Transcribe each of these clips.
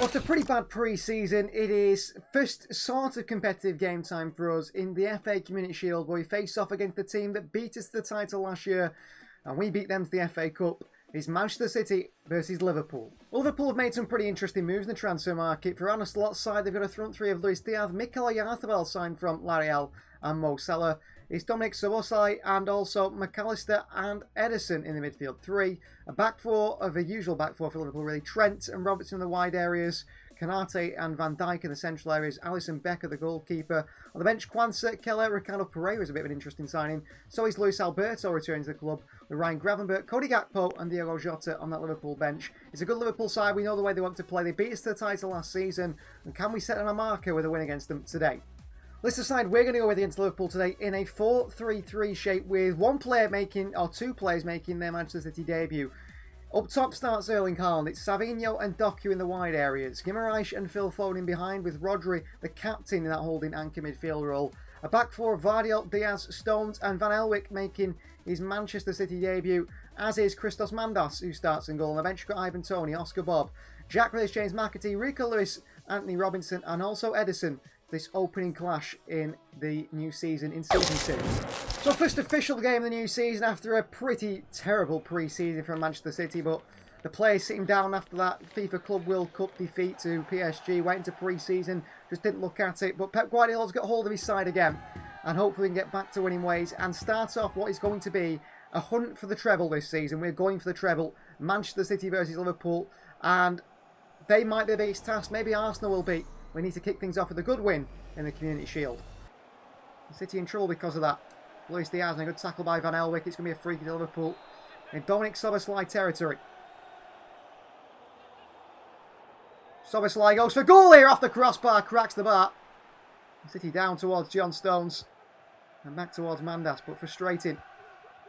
After a pretty bad pre-season, it is first sort of competitive game time for us in the FA Community Shield, where we face off against the team that beat us to the title last year, and we beat them to the FA Cup. It's Manchester City versus Liverpool. Liverpool have made some pretty interesting moves in the transfer market. For Arne Slot's side, they've got a front three of Luis Diaz, Mikel Oyarzabal signed from L'Oreal, and Mo Salah. It's Dominic Szoboszlai and also McAllister and Ederson in the midfield three. A back four of a usual back four for Liverpool, really. Trent and Robertson in the wide areas. Kanate and Van Dijk in the central areas. Alisson Becker, the goalkeeper. On the bench, Kwanzaa, Keller, Ricardo Pereira is a bit of an interesting signing. So is Luis Alberto returning to the club with Ryan Gravenberch, Cody Gakpo and Diogo Jota on that Liverpool bench. It's a good Liverpool side. We know the way they want to play. They beat us to the title last season. And can we set on a marker with a win against them today? Let's decide we're going to go with against Liverpool today in a 4-3-3 shape with two players making their Manchester City debut. Up top starts Erling Haaland. It's Savinho and Doku in the wide areas. Guimaraes and Phil Foden behind with Rodri, the captain, in that holding anchor midfield role. A back four of Vardiol, Diaz, Stones and Van Elwick making his Manchester City debut, as is Christos Mandas, who starts in goal. On the bench, got Ivan Toney, Oscar Bob, Jack Grealish, James McAtee, Rico Lewis, Anthony Robinson and also Ederson. This opening clash in the new season in Season 2. So first official game of the new season after a pretty terrible pre-season from Manchester City, but the players sitting down after that FIFA Club World Cup defeat to PSG, went into pre-season, just didn't look at it, but Pep Guardiola's got hold of his side again, and hopefully can get back to winning ways and start off what is going to be a hunt for the treble this season. We're going for the treble, Manchester City versus Liverpool, and they might be the biggest task, maybe Arsenal will be. We need to kick things off with a good win in the Community Shield. City in trouble because of that. Luis Diaz and a good tackle by Van Elwick. It's going to be a free kick to Liverpool in Dominic Szoboszlai territory. Szoboszlai goes for goal here off the crossbar, cracks the bar. City down towards John Stones and back towards Mandas, but frustrating.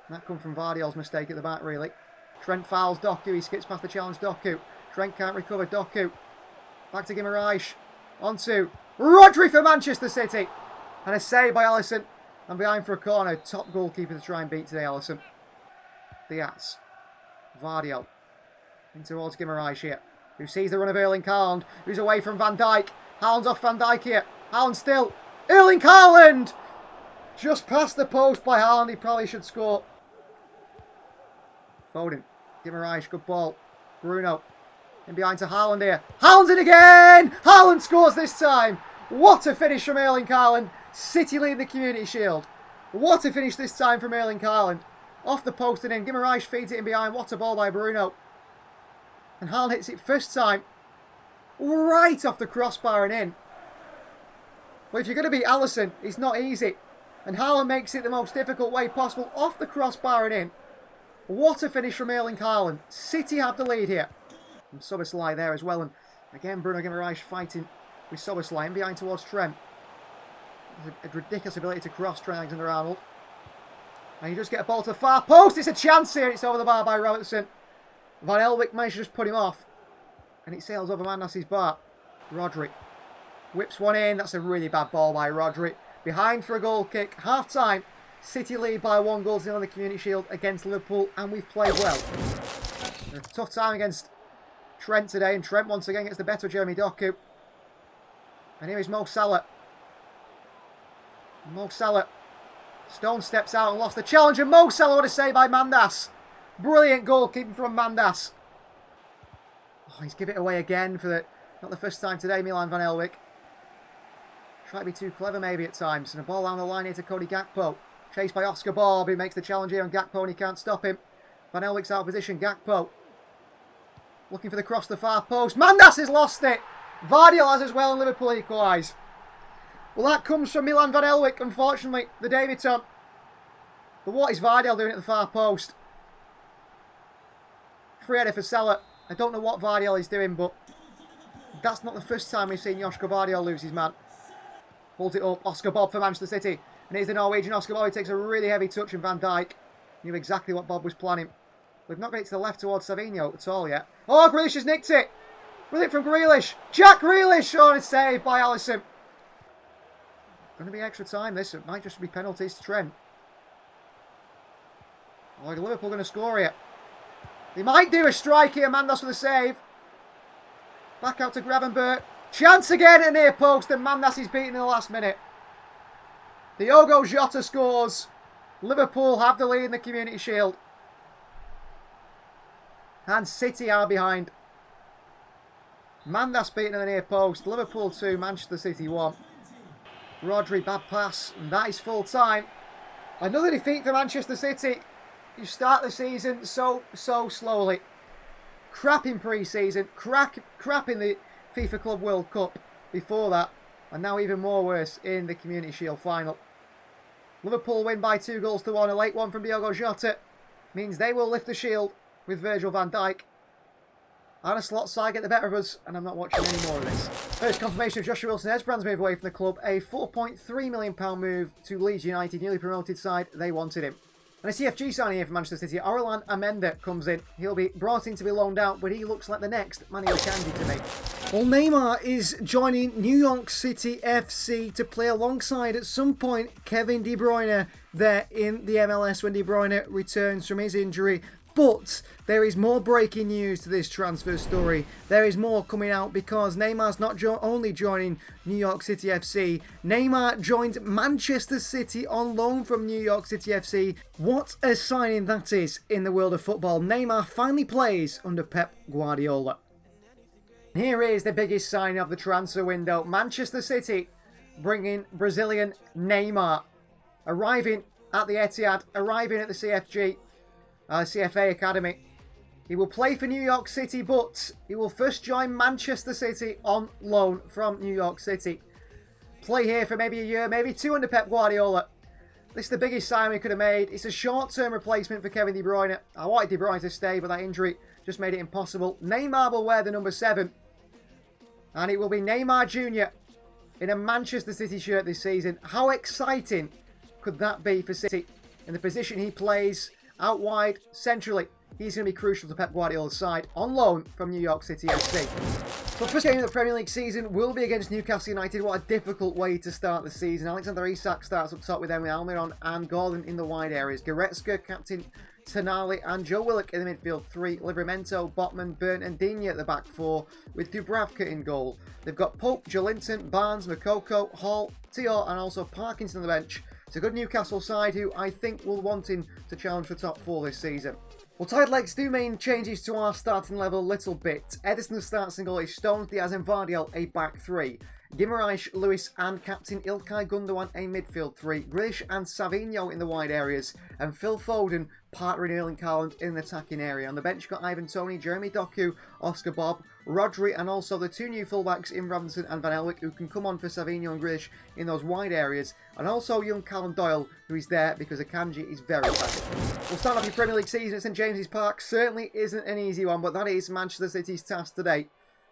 That come from Vardiol's mistake at the back, really. Trent fouls Doku. He skips past the challenge Doku. Trent can't recover. Doku. Back to Guimaraes. Onto Rodri for Manchester City. And a save by Alisson. And behind for a corner. Top goalkeeper to try and beat today, Alisson. Diaz. Vardiol. In towards Guimaraes here. Who sees the run of Erling Haaland. Who's away from Van Dijk. Haaland's off Van Dijk here. Haaland still. Erling Haaland! Just past the post by Haaland. He probably should score. Foden. Guimaraes. Good ball. Bruno. In behind to Haaland here. Haaland's in again! Haaland scores this time! What a finish from Erling Haaland. City lead the Community Shield. What a finish this time from Erling Haaland. Off the post and in. Guimaraes feeds it in behind. What a ball by Bruno. And Haaland hits it first time. Right off the crossbar and in. Well, if you're going to beat Alisson, it's not easy. And Haaland makes it the most difficult way possible. Off the crossbar and in. What a finish from Erling Haaland. City have the lead here. And Szoboszlai there as well, and again Bruno Guimaraes fighting with Szoboszlai in behind towards Trent. There's a ridiculous ability to cross Trent Alexander-Arnold. And you just get a ball to the far post. It's a chance here. It's over the bar by Robertson. Van Elwick managed to just put him off. And it sails over Mandas's bar. Rodri whips one in. That's a really bad ball by Rodri. Behind for a goal kick. Half time. City lead by 1-0 on the Community Shield against Liverpool. And we've played well. A tough time against Trent today, and Trent once again gets the better of Jeremy Doku. And here is Mo Salah. Mo Salah. Stone steps out and lost the challenge, and Mo Salah, what a save by Mandas. Brilliant goalkeeping from Mandas. Oh, he's given it away again for not the first time today, Milan Van Elwick. Try to be too clever maybe at times. And a ball down the line here to Cody Gakpo. Chased by Oscar Bob, who makes the challenge here on Gakpo and he can't stop him. Van Elwick's out of position. Gakpo. Looking for the cross to the far post. Mandas has lost it. Vardiol has as well, and Liverpool equalise. Well, that comes from Milan Van Elwick, unfortunately, the debutant. But what is Vardiol doing at the far post? Free header for Salah. I don't know what Vardiol is doing, but that's not the first time we've seen Joško Vardiol lose his man. Holds it up. Oscar Bob for Manchester City. And here's the Norwegian Oscar Bob. He takes a really heavy touch from Van Dijk. Knew exactly what Bob was planning. We've not got it to the left towards Savinho at all yet. Oh, Grealish has nicked it. With it from Grealish. Jack Grealish. Oh, it's saved by Alisson. Going to be extra time this. It might just be penalties to Trent. Oh, Liverpool going to score here. They might do a strike here. Mandas with a save. Back out to Gravenberg. Chance again at near post, and Mandas is beaten in the last minute. Diogo Jota scores. Liverpool have the lead in the Community Shield. And City are behind. Mandas beaten in the near post. Liverpool 2, Manchester City 1. Rodri, bad pass, and that is full time. Another defeat for Manchester City. You start the season so slowly. Crap in pre-season, crap in the FIFA Club World Cup before that, and now even more worse in the Community Shield final. Liverpool win by 2-1. A late one from Diogo Jota means they will lift the shield with Virgil van Dijk. And a slot side get the better of us, and I'm not watching any more of this. First confirmation of Joshua Wilson-Esbrand's move away from the club. A £4.3 million move to Leeds United, newly promoted side. They wanted him. And a CFG signing here for Manchester City. Aurelien Amenda comes in. He'll be brought in to be loaned out, but he looks like the next Manuel Akanji to me. Well, Neymar is joining New York City FC to play alongside, at some point, Kevin De Bruyne there in the MLS when De Bruyne returns from his injury. But there is more breaking news to this transfer story. There is more coming out because Neymar's not only joining New York City FC. Neymar joined Manchester City on loan from New York City FC. What a signing that is in the world of football. Neymar finally plays under Pep Guardiola. Here is the biggest signing of the transfer window. Manchester City bringing Brazilian Neymar. Arriving at the Etihad, arriving at the CFA Academy. He will play for New York City, but he will first join Manchester City on loan from New York City. Play here for maybe a year, maybe two under Pep Guardiola. This is the biggest sign we could have made. It's a short-term replacement for Kevin De Bruyne. I wanted De Bruyne to stay, but that injury just made it impossible. Neymar will wear the number 7. And it will be Neymar Jr. in a Manchester City shirt this season. How exciting could that be for City? In the position he plays, out wide, centrally, he's going to be crucial to Pep Guardiola's side on loan from New York City FC. So first game of the Premier League season will be against Newcastle United. What a difficult way to start the season. Alexander Isak starts up top with them, with Almiron and Gordon in the wide areas. Goretzka, captain Tonali and Joe Willock in the midfield 3. Livramento, Botman, Burn and Digne at the back 4 with Dubravka in goal. They've got Pope, Jolinton, Barnes, Makoko, Hall, Tio and also Parkinson on the bench. It's a good Newcastle side who I think will want him to challenge for top 4 this season. Well, tied legs do mean changes to our starting level a little bit. Ederson starts in goal, Stones, Diaz and Vardiel a back 3. Guimaraes, Lewis and captain Ilkay Gundogan a midfield 3. Grealish and Savinho in the wide areas. And Phil Foden partnering Erling Haaland in the attacking area. On the bench, you've got Ivan Toney, Jeremy Doku, Oscar Bob, Rodri and also the 2 new fullbacks in Robinson and Van Elwick who can come on for Savinho and Grealish in those wide areas. And also young Callum Doyle who is there because Akanji is very bad. We'll start off your Premier League season at St James's Park. Certainly isn't an easy one, but that is Manchester City's task today.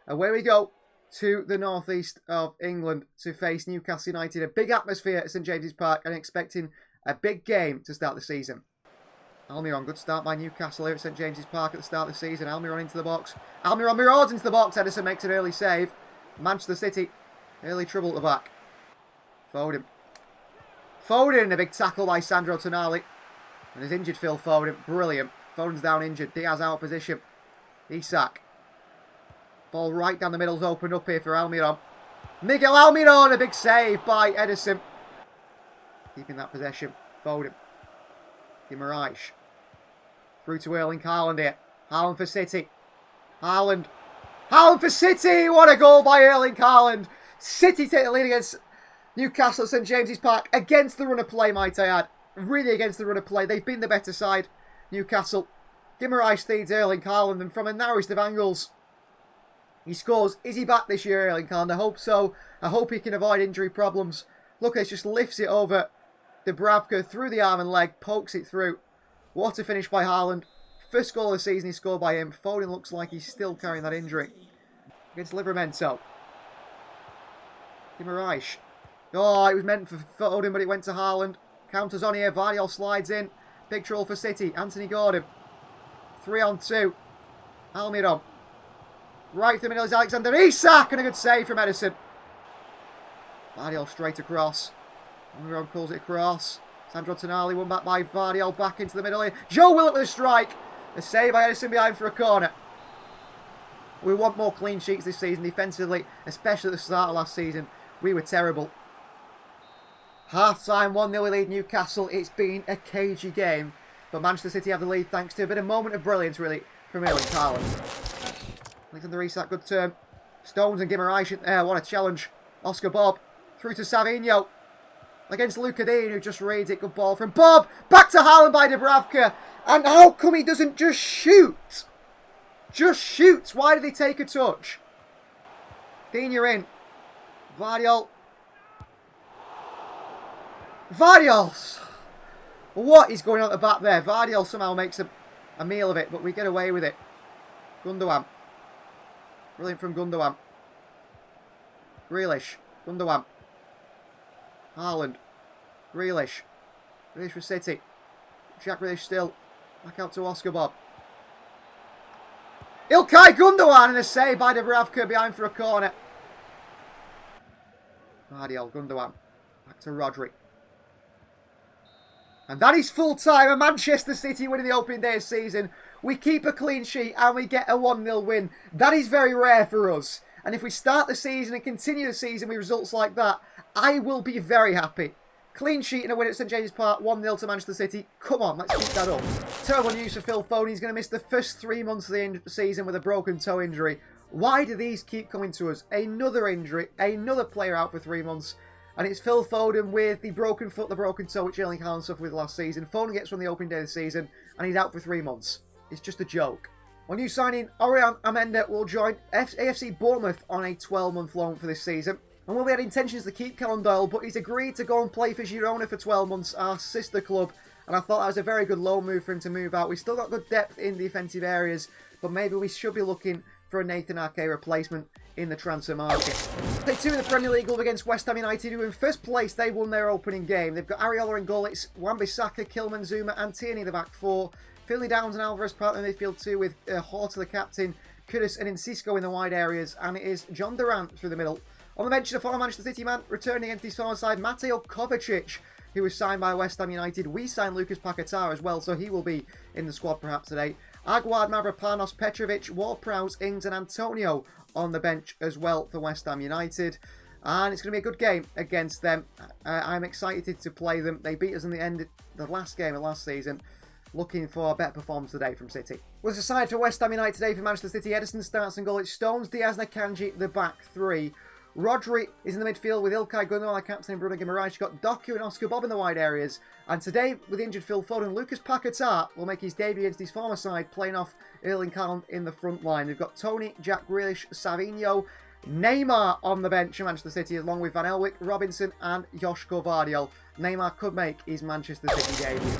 Away we go to the northeast of England to face Newcastle United. A big atmosphere at St James's Park and expecting a big game to start the season. Almiron, good start by Newcastle here at St James's Park at the start of the season. Almiron into the box. Almiron mirrors into the box. Ederson makes an early save. Manchester City, early trouble at the back. Foden. Foden, a big tackle by Sandro Tonali. And there's injured Phil Foden. Brilliant. Foden's down injured. Diaz out of position. Isak. Ball right down the middle's opened up here for Almiron. Miguel Almiron, a big save by Ederson. Keeping that possession. Foden. Guimaraes. Through to Erling Haaland here. Haaland for City. Haaland. Haaland for City! What a goal by Erling Haaland! City take the lead against Newcastle at St James's Park. Against the run of play, might I add. Really against the run of play. They've been the better side, Newcastle. Guimaraes feeds Erling Haaland and from a narrowest of angles, he scores. Is he back this year, Erling Haaland? I hope so. I hope he can avoid injury problems. Look, it just lifts it over Dubravka through the arm and leg, pokes it through. What a finish by Haaland. First goal of the season he scored by him. Foden looks like he's still carrying that injury. Against Livramento. Guimaraes. Oh, it was meant for Foden, but it went to Haaland. Counters on here. Vardiel slides in. Big trouble for City. Anthony Gordon. 3-on-2. Almiron. Right through the middle is Alexander Isak. And a good save from Ederson. Vardiel straight across. Almiron pulls it across. Sandro Tonali won back by Vardiel. Back into the middle here. Joe Willock with a strike. A save by Ederson behind for a corner. We want more clean sheets this season defensively, especially at the start of last season. We were terrible. Half-time, 1-0 lead Newcastle. It's been a cagey game, but Manchester City have the lead thanks to a bit of moment of brilliance, really, from Erling Haaland. Alexander Isak, good turn. Stones and Guimaraes there, what a challenge. Oscar Bob, through to Savinho. Against Luka Dean, who just reads it. Good ball from Bob. Back to Haaland by Dubravka. And how come he doesn't just shoot? Just shoots. Why did he take a touch? Dean, you're in. Vardiol. Vardiol. What is going on at the back there? Vardiol somehow makes a meal of it, but we get away with it. Gundogan. Brilliant from Gundogan. Grealish. Gundogan. Haaland. Grealish. Grealish for City. Jack Grealish still. Back out to Oscar Bob. Ilkay Gundogan and a save by Dubravka behind for a corner. Vardiol, Gundogan. Back to Rodri. And that is full time. And Manchester City winning the opening day of the season. We keep a clean sheet and we get a 1-0 win. That is very rare for us. And if we start the season and continue the season with results like that, I will be very happy. Clean sheet and a win at St James's Park, 1-0 to Manchester City. Come on, let's keep that up. Terrible news for Phil Foden. He's going to miss the first 3 months of the season with a broken toe injury. Why do these keep coming to us? Another injury, another player out for 3 months. And it's Phil Foden with the broken foot, the broken toe, which Erling Haaland suffered with last season. Foden gets from the opening day of the season, and he's out for 3 months. It's just a joke. Our new signing, Orion Amenda, will join AFC Bournemouth on a 12-month loan for this season. And while we had intentions to keep Callum Doyle, but he's agreed to go and play for Girona for 12 months, our sister club. And I thought that was a very good loan move for him to move out. We've still got good depth in the defensive areas, but maybe we should be looking for a Nathan Ake replacement in the transfer market. Day 2 in the Premier League, will against West Ham United, who in first place, they won their opening game. They've got Ariola in goal, it's Wan-Bissaka, Kilman, Zuma and Tierney in the back four. Finley Downs and Alvarez part in the midfield too, with Horta the captain, Kudus and Enciso in the wide areas, and it is John Durant through the middle. On the bench, the former Manchester City man, returning against his former side, Mateo Kovacic, who was signed by West Ham United. We signed Lucas Paquetá as well, so he will be in the squad perhaps today. Aguard, Mavropanos, Petrovic, Ward-Prowse, Ings and Antonio on the bench as well for West Ham United. And it's going to be a good game against them. I'm excited to play them. They beat us in the end, the last game of last season. Looking for a better performance today from City. Well, it's aside for West Ham United today for Manchester City. Edison starts and goal. It's Stones, Diaz, Nakanji, the back three. Rodri is in the midfield with Ilkay Gundogan, the captain, and Bruno Guimaraes. You've got Doku and Oscar Bob in the wide areas. And today, with injured Phil Foden, Lucas Paquetá will make his debut against his former side, playing off Erling Haaland in the front line. We've got Tony, Jack Grealish, Savinho, Neymar on the bench for Manchester City, along with Van Elwick, Robinson and Joško Vardiol. Neymar could make his Manchester City debut.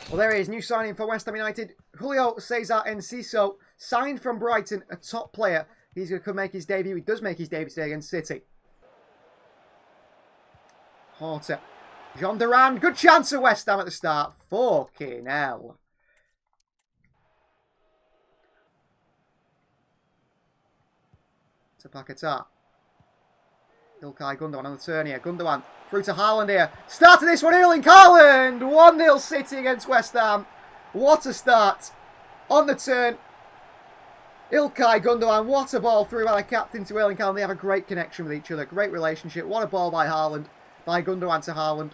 Well, there he is, new signing for West Ham United. Julio Cesar Enciso, signed from Brighton, a top player. He's going to make his debut. He does make his debut today against City. Horta. John Durand. Good chance for West Ham at the start. Fucking hell. To Paquetá. Ilkay Gundogan on the turn here. Gundogan through to Haaland here. Starting this one, Erling Haaland. 1-0 City against West Ham. What a start. On the turn. Ilkay Gundogan, what a ball through by the captain to Erling Haaland. They have a great connection with each other. Great relationship. What a ball by Haaland. By Gundogan to Haaland.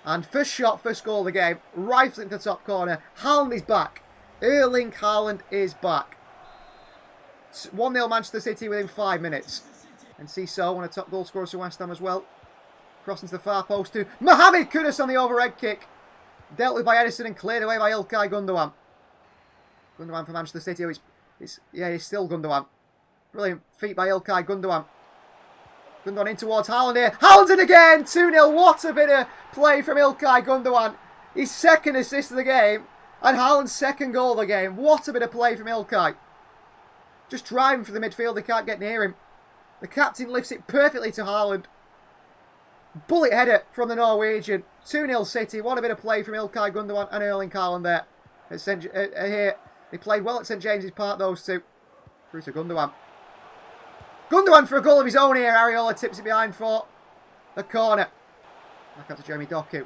And first shot, first goal of the game. Rifling to the top corner. Haaland is back. Erling Haaland is back. 1-0 Manchester City within 5 minutes. And Enciso, one of the top goal scorers for West Ham as well. Crossing to the far post to Mohamed Kudus on the overhead kick. Dealt with by Edison and cleared away by Ilkay Gundogan. Gundogan for Manchester City. He's still Gundogan. Brilliant feat by Ilkay Gundogan. Gundogan in towards Haaland here. Haaland in again! 2-0. What a bit of play from Ilkay Gundogan. His second assist of the game. And Haaland's second goal of the game. What a bit of play from Ilkay. Just driving for the midfield. They can't get near him. The captain lifts it perfectly to Haaland. Bullet header from the Norwegian. 2-0 City. What a bit of play from Ilkay Gundogan and Erling Haaland there. Here. They played well at St James's Park, those two. Through to Gundogan. Gundogan for a goal of his own here. Ariola tips it behind for the corner. Back out to Jeremy Doku.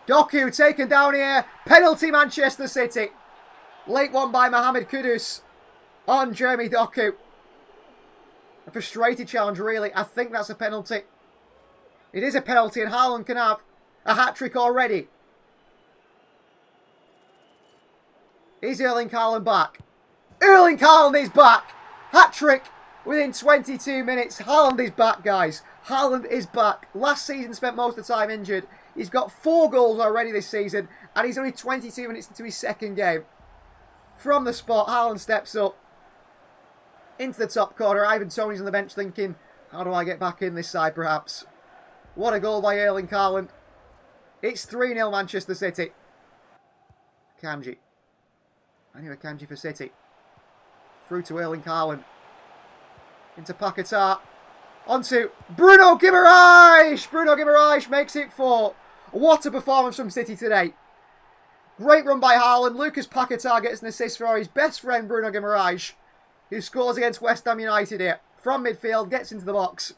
Doku taken down here. Penalty Manchester City. Late one by Mohamed Kudus. on Jeremy Doku. A frustrated challenge, really. I think that's a penalty. It is a penalty, and Haaland can have a hat-trick already. Is Erling Haaland back? Erling Haaland is back! Hat-trick within 22 minutes. Haaland is back, guys. Haaland is back. Last season spent most of the time injured. He's got 4 goals already this season, and he's only 22 minutes into his second game. From the spot, Haaland steps up into the top corner. Ivan Toney's on the bench thinking, how do I get back in this side, perhaps? What a goal by Erling Haaland. It's 3-0 Manchester City. Kanji. Anyway, Kanji for City. Through to Erling Haaland. Into Paquetá. Onto Bruno Guimaraes. Bruno Guimaraes makes it 4. What a performance from City today. Great run by Haaland. Lucas Paquetá gets an assist for his best friend Bruno Guimaraes, who scores against West Ham United here. From midfield, gets into the box.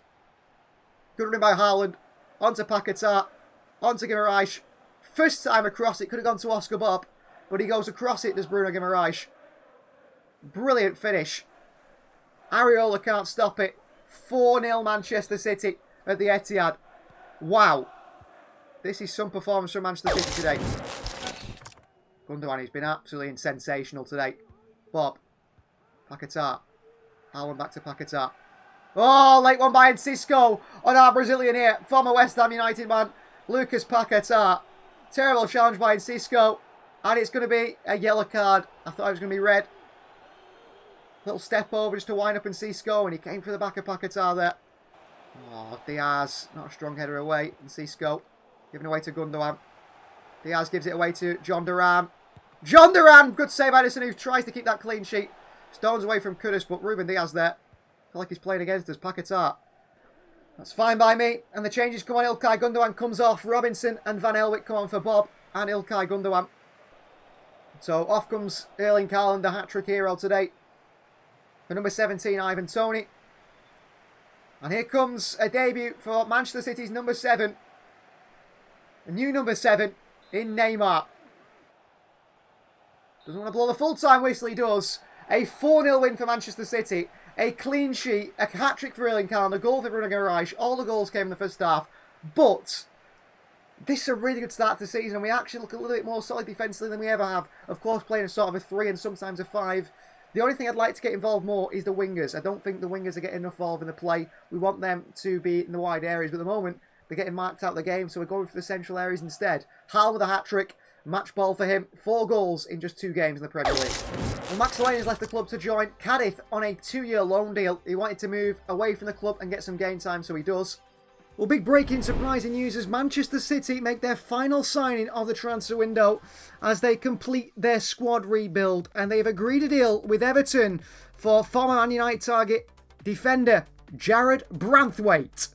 Good run by Haaland. Onto Paquetá. Onto Guimaraes. First time across, it could have gone to Oscar Bob, but he goes across it, does Bruno Guimaraes. Brilliant finish. Areola can't stop it. 4-0 Manchester City at the Etihad. Wow. This is some performance from Manchester City today. Gundogan has been absolutely sensational today. Bob. Paquetá. Haaland back to Paquetá. Oh, late one by Cisco on our Brazilian here. Former West Ham United man, Lucas Paquetá. Terrible challenge by Cisco. And it's going to be a yellow card. I thought it was going to be red. Little step over just to wind up Cisco, and he came for the back of Paquetá there. Oh, Diaz. Not a strong header away. Cisco giving away to Gundogan. Diaz gives it away to John Duran. John Duran! Good save, Addison, who tries to keep that clean sheet. Stones away from Kudus, but Ruben Diaz there. I feel like he's playing against us. Paquetá. That's fine by me. And the changes come on. Ilkay Gundogan comes off. Robinson and Van Elwick come on for Bob and Ilkay Gundogan. So off comes Erling Haaland, the hat-trick hero today. For number 17, Ivan Toney. And here comes a debut for Manchester City's number 7. A new number 7 in Neymar. Doesn't want to blow the full-time whistle, he does. A 4-0 win for Manchester City. A clean sheet, a hat-trick for Erling Haaland, a goal for Bruno Guimaraes. All the goals came in the first half. But this is a really good start to the season, and we actually look a little bit more solid defensively than we ever have. Of course, playing a sort of a 3 and sometimes a 5. The only thing I'd like to get involved more is the wingers. I don't think the wingers are getting enough involved in the play. We want them to be in the wide areas, but at the moment, they're getting marked out of the game, so we're going for the central areas instead. Haaland with a hat-trick. Match ball for him. 4 goals in just 2 games in the Premier League. Well, Max Lane has left the club to join Cardiff on a 2-year loan deal. He wanted to move away from the club and get some game time, so he does. Well, big breaking surprising news as Manchester City make their final signing of the transfer window as they complete their squad rebuild. And they've agreed a deal with Everton for former Man United target defender Jarrad Branthwaite.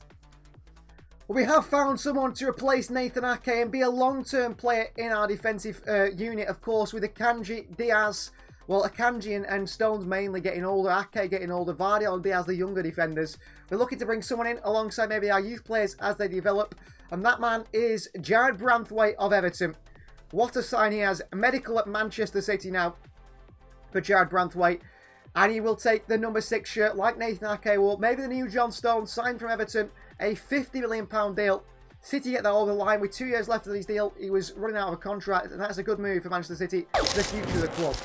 Well, we have found someone to replace Nathan Ake and be a long-term player in our defensive unit, of course, with Akanji, Diaz. Well, Akanji and Stones mainly getting older, Ake getting older, Vardy and Diaz the younger defenders. We're looking to bring someone in alongside maybe our youth players as they develop. And that man is Jarrad Branthwaite of Everton. What a sign he has. Medical at Manchester City now for Jarrad Branthwaite. And he will take the number 6 shirt like Nathan Ake will. Maybe the new John Stones signed from Everton. A £50 million deal. City get that over the line with 2 years left of his deal. He was running out of a contract, and that's a good move for Manchester City for the future of the club.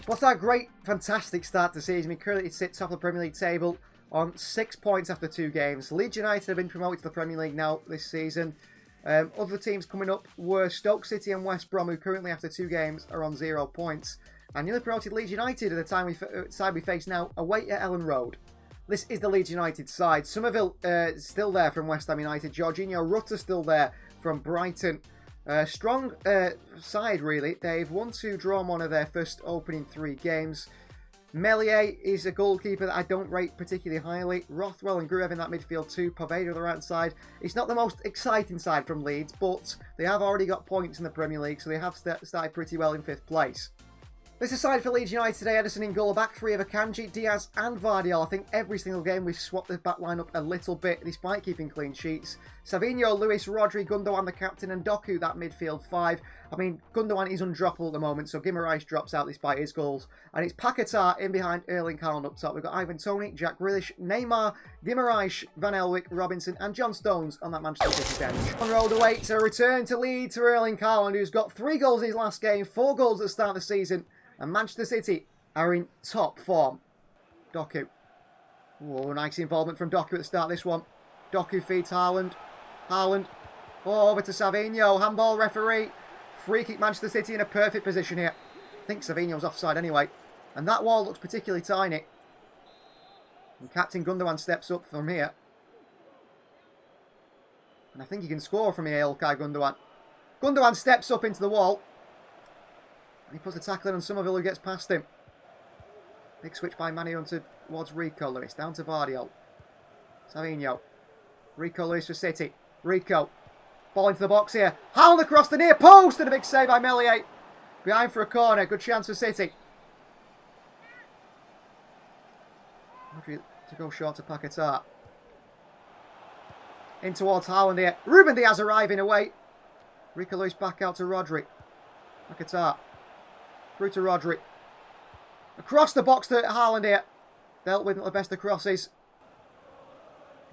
What's that great, fantastic start to the season? We currently sit top of the Premier League table on 6 points after 2 games. Leeds United have been promoted to the Premier League now this season. Other teams coming up were Stoke City and West Brom, who currently after 2 games are on 0 points. And newly promoted Leeds United at the side we face now away at Ellen Road. This is the Leeds United side. Somerville still there from West Ham United. Jorginho Rutter still there from Brighton. Strong side, really. They've won 2, drawn 1 of their first opening 3 games. Melier is a goalkeeper that I don't rate particularly highly. Rothwell and Gruev in that midfield too. Poveda on the right side. It's not the most exciting side from Leeds, but they have already got points in the Premier League, so they have started pretty well in 5th place. This is side for Leeds United today. Edison in goal, back 3 of Akanji, Diaz and Vardy. I think every single game we've swapped the back line up a little bit despite keeping clean sheets. Savinho, Lewis, Rodri, Gundogan the captain and Doku that midfield 5. I mean, Gundogan is undroppable at the moment, so Guimaraes drops out despite his goals. And it's Paquetá in behind Erling Haaland up top. We've got Ivan Toney, Jack Grealish, Neymar, Guimaraes, Van Elwick, Robinson and John Stones on that Manchester City bench. On road away to return to Leeds for Erling Haaland, who's got 3 goals in his last game, 4 goals at the start of the season. And Manchester City are in top form. Doku. Oh, nice involvement from Doku at the start of this one. Doku feeds Haaland. Haaland. Oh, over to Savinho. Handball referee. Free kick Manchester City in a perfect position here. I think Savinho's offside anyway. And that wall looks particularly tiny. And Captain Gundogan steps up from here. And I think he can score from here, Ilkay Gundogan. Gundogan steps up into the wall. And he puts the tackle in on Somerville, who gets past him. Big switch by Manny towards Rico Lewis. Down to Vardiol. Savinho. Rico Lewis for City. Rico. Ball into the box here. Haaland across the near post. And a big save by Meslier. Behind for a corner. Good chance for City. To go short to Paquetá. In towards Haaland here. Ruben Diaz arriving away. Rico Lewis back out to Rodri. Paquetá. Through to Rodri. Across the box to Haaland here. Dealt with the best of crosses.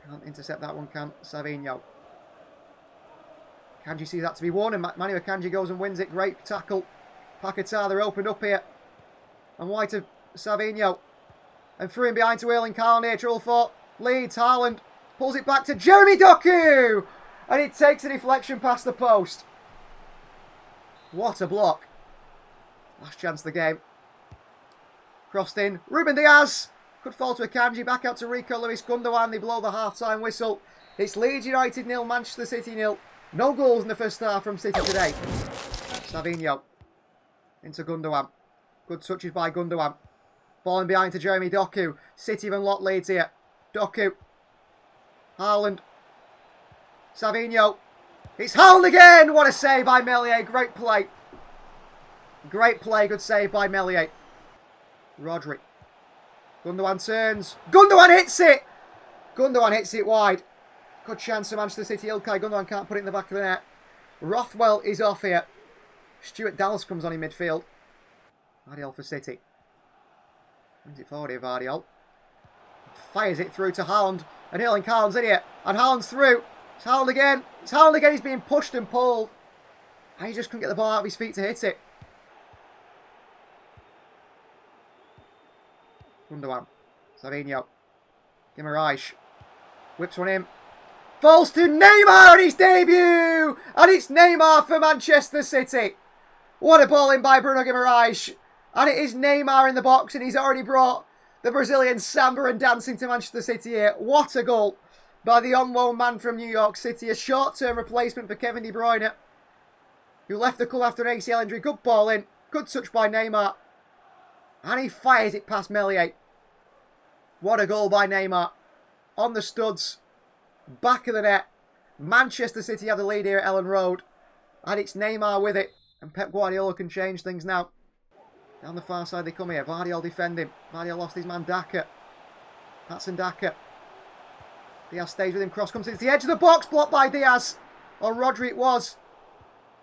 Can't intercept that one, can Savinho. Kanji sees that to be one, and Manu Akanji goes and wins it. Great tackle. Paquetá, they're opened up here. And wide to Savinho. And through in behind to Erling Haaland here. Trouble for Leeds. Haaland pulls it back to Jeremy Doku. And it takes a deflection past the post. What a block. Last chance of the game. Crossed in. Ruben Diaz. Could fall to Akanji. Back out to Rico Lewis. Gundogan. They blow the half-time whistle. It's Leeds United 0, Manchester City 0. No goals in the first half from City today. Savinho. Into Gundogan. Good touches by Gundogan. Ball in behind to Jeremy Doku. City have unlocked Leeds here. Doku. Haaland. Savinho. It's Haaland again. What a save by Meslier. Great play. Great play. Good save by Meslier. Rodri. Gundogan turns. Gundogan hits it. Gundogan hits it wide. Good chance for Manchester City. Ilkay Gundogan can't put it in the back of the net. Rothwell is off here. Stuart Dallas comes on in midfield. Vardiol for City. Brings it forward here, Vardiol. Fires it through to Haaland. And Erling Haaland's in here. And Haaland's through. It's Haaland again. It's Haaland again. He's being pushed and pulled. And he just couldn't get the ball out of his feet to hit it. Gundogan. Savinho. Guimaraes. Whips one in. Falls to Neymar on his debut! And it's Neymar for Manchester City. What a ball in by Bruno Guimaraes. And it is Neymar in the box, and he's already brought the Brazilian samba and dancing to Manchester City here. What a goal by the on-loan man from New York City. A short-term replacement for Kevin De Bruyne, who left the club after an ACL injury. Good ball in. Good touch by Neymar. And he fires it past Meslier. What a goal by Neymar. On the studs. Back of the net. Manchester City have the lead here at Ellen Road. And it's Neymar with it. And Pep Guardiola can change things now. Down the far side they come here. Vardiol defending. Vardiol lost his man Daka. Patson Daka. Diaz stays with him. Cross comes into the edge of the box. Blocked by Diaz. Or Rodri it was.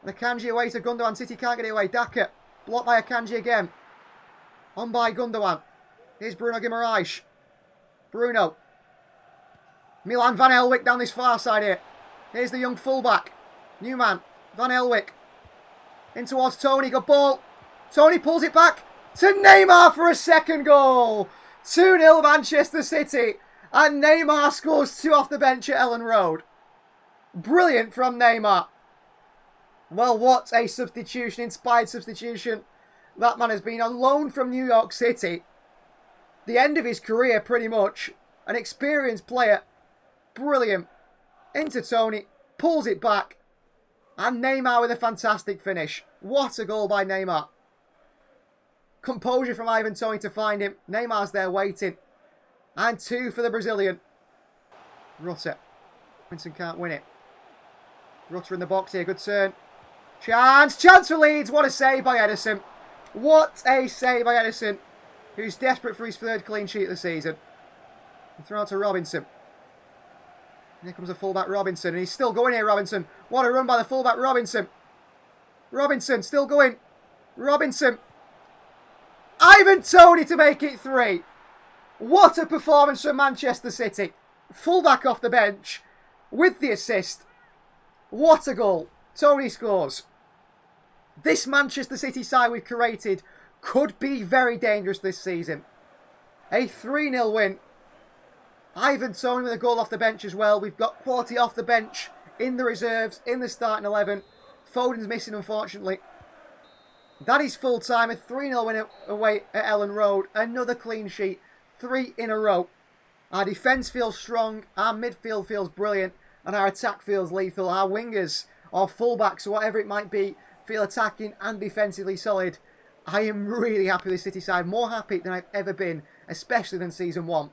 And Akanji away to Gundogan. City can't get it away. Daka. Blocked by Akanji again. On by Gundogan. Here's Bruno Guimaraes. Bruno. Milan Van Elwick down this far side here. Here's the young fullback. New man. Van Elwick. In towards Toney. Good ball. Toney pulls it back to Neymar for a second goal. 2-0 Manchester City. And Neymar scores 2 off the bench at Ellen Road. Brilliant from Neymar. Well, what a substitution. Inspired substitution. That man has been on loan from New York City. The end of his career, pretty much. An experienced player. Brilliant. Into Toney. Pulls it back. And Neymar with a fantastic finish. What a goal by Neymar. Composure from Ivan Toney to find him. Neymar's there waiting. And 2 for the Brazilian. Rutter. Vincent can't win it. Rutter in the box here. Good turn. Chance. Chance for Leeds. What a save by Edison. What a save by Edison. Who's desperate for his 3rd clean sheet of the season. And throw out to Robinson. And here comes the fullback Robinson. And he's still going here, Robinson. What a run by the fullback Robinson. Robinson still going. Robinson. Ivan Toney to make it 3. What a performance from Manchester City. Fullback off the bench with the assist. What a goal. Toney scores. This Manchester City side we've created could be very dangerous this season. A 3-0 win. Ivan Toney with a goal off the bench as well. We've got quality off the bench, in the reserves, in the starting 11. Foden's missing, unfortunately. That is full time. A 3-0 win away at Ellen Road. Another clean sheet. 3 in a row. Our defence feels strong. Our midfield feels brilliant. And our attack feels lethal. Our wingers, our fullbacks, or whatever it might be, feel attacking and defensively solid. I am really happy with this City side. More happy than I've ever been, especially than Season 1.